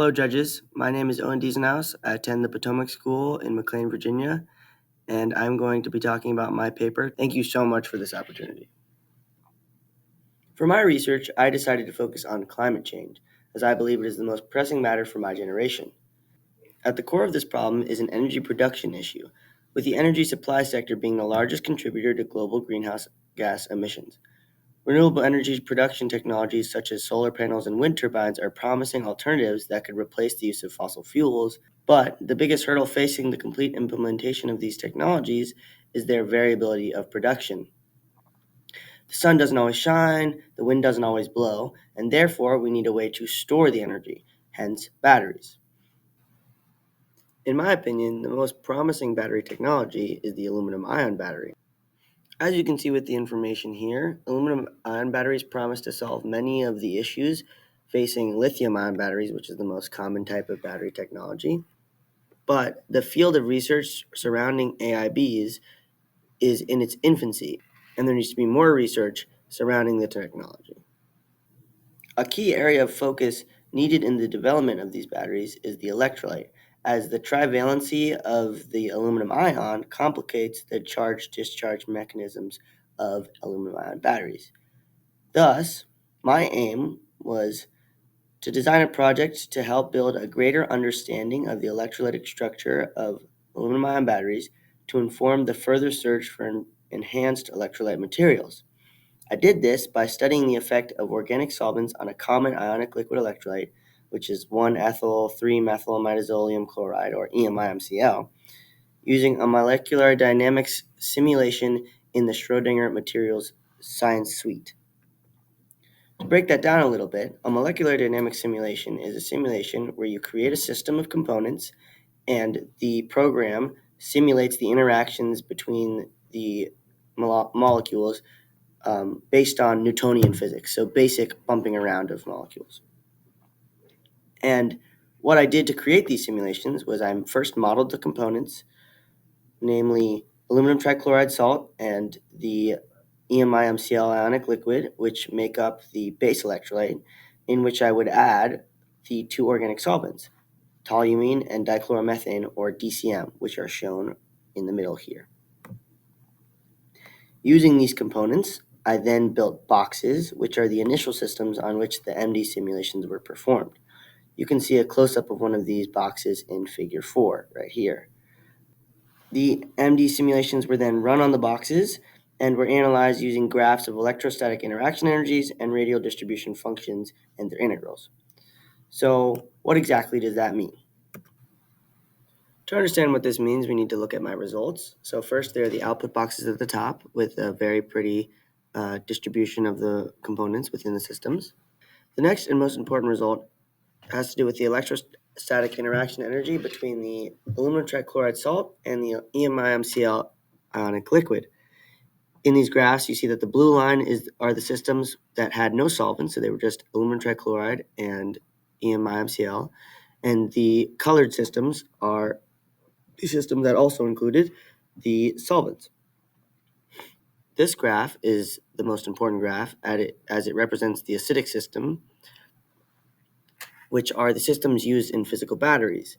Hello, judges. My name is Owen Diesenhaus. I attend the Potomac School in McLean, Virginia, and I'm going to be talking about my paper. Thank you so much for this opportunity. For my research, I decided to focus on climate change, as I believe it is the most pressing matter for my generation. At the core of this problem is an energy production issue, with the energy supply sector being the largest contributor to global greenhouse gas emissions. Renewable energy production technologies such as solar panels and wind turbines are promising alternatives that could replace the use of fossil fuels, but the biggest hurdle facing the complete implementation of these technologies is their variability of production. The sun doesn't always shine, the wind doesn't always blow, and therefore we need a way to store the energy, hence batteries. In my opinion, the most promising battery technology is the aluminum ion battery. As you can see with the information here, aluminum-ion batteries promise to solve many of the issues facing lithium-ion batteries, which is the most common type of battery technology. But the field of research surrounding AIBs is in its infancy, and there needs to be more research surrounding the technology. A key area of focus needed in the development of these batteries is the electrolyte, as the trivalency of the aluminum ion complicates the charge-discharge mechanisms of aluminum ion batteries. Thus, my aim was to design a project to help build a greater understanding of the electrolytic structure of aluminum ion batteries to inform the further search for enhanced electrolyte materials. I did this by studying the effect of organic solvents on a common ionic liquid electrolyte, which is 1-ethyl-3-methylamidazolium chloride, or EMIMCl, using a molecular dynamics simulation in the Schrödinger Materials Science Suite. To break that down a little bit, a molecular dynamics simulation is a simulation where you create a system of components and the program simulates the interactions between the molecules based on Newtonian physics, so basic bumping around of molecules. And what I did to create these simulations was I first modeled the components, namely aluminum trichloride salt and the EMIMCl ionic liquid, which make up the base electrolyte, in which I would add the two organic solvents, toluene and dichloromethane, or DCM, which are shown in the middle here. Using these components, I then built boxes, which are the initial systems on which the MD simulations were performed. You can see a close-up of one of these boxes in figure 4 right here. The MD simulations were then run on the boxes and were analyzed using graphs of electrostatic interaction energies and radial distribution functions and their integrals. So what exactly does that mean? To understand what this means, we need to look at my results. So first, there are the output boxes at the top with a very pretty distribution of the components within the systems. The next and most important result has to do with the electrostatic interaction energy between the aluminum trichloride salt and the EMIMCl ionic liquid. In these graphs, you see that the blue line are the systems that had no solvents, so they were just aluminum trichloride and EMIMCl, and the colored systems are the system that also included the solvents. This graph is the most important graph as it represents the acidic system, which are the systems used in physical batteries.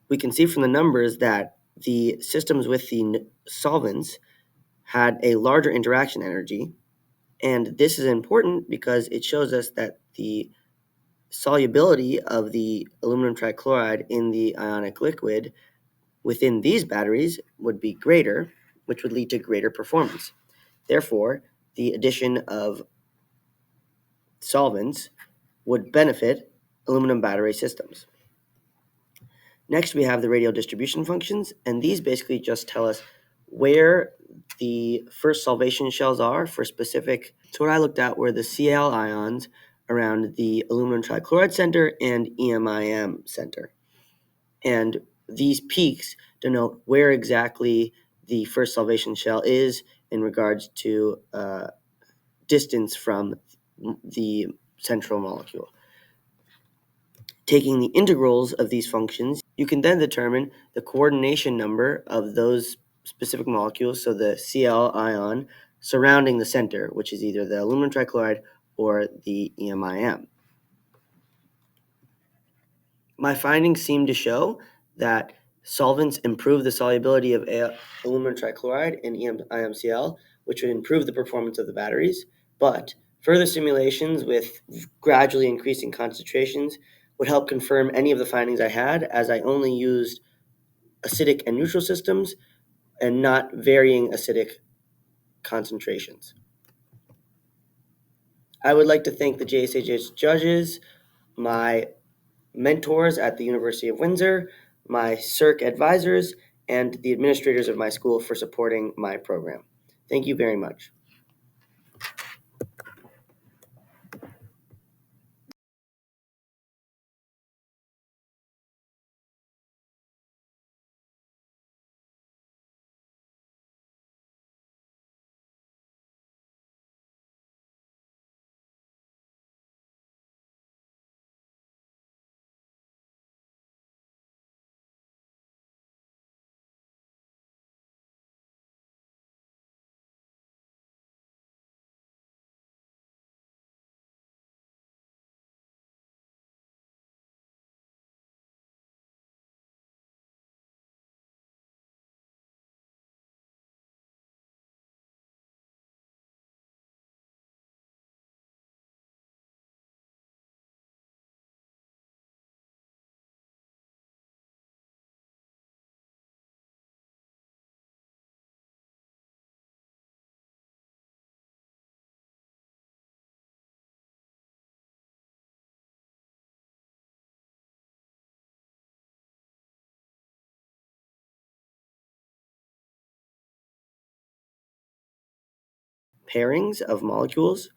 We can see from the numbers that the systems with the solvents had a larger interaction energy, and this is important because it shows us that the solubility of the aluminum trichloride in the ionic liquid within these batteries would be greater, which would lead to greater performance. Therefore, the addition of solvents would benefit aluminum battery systems. Next, we have the radial distribution functions, and these basically just tell us where the first solvation shells are for specific. So what I looked at were the Cl ions around the aluminum trichloride center and EMIM center. And these peaks denote where exactly the first solvation shell is in regards to distance from the central molecule. Taking the integrals of these functions, you can then determine the coordination number of those specific molecules, so the Cl ion surrounding the center, which is either the aluminum trichloride or the EMIM. My findings seem to show that solvents improve the solubility of aluminum trichloride in IMCl, which would improve the performance of the batteries, but further simulations with gradually increasing concentrations would help confirm any of the findings I had, as I only used acidic and neutral systems and not varying acidic concentrations. I would like to thank the JSHS judges, my mentors at the University of Windsor, my CERC advisors, and the administrators of my school for supporting my program. Thank you very much. Pairings of molecules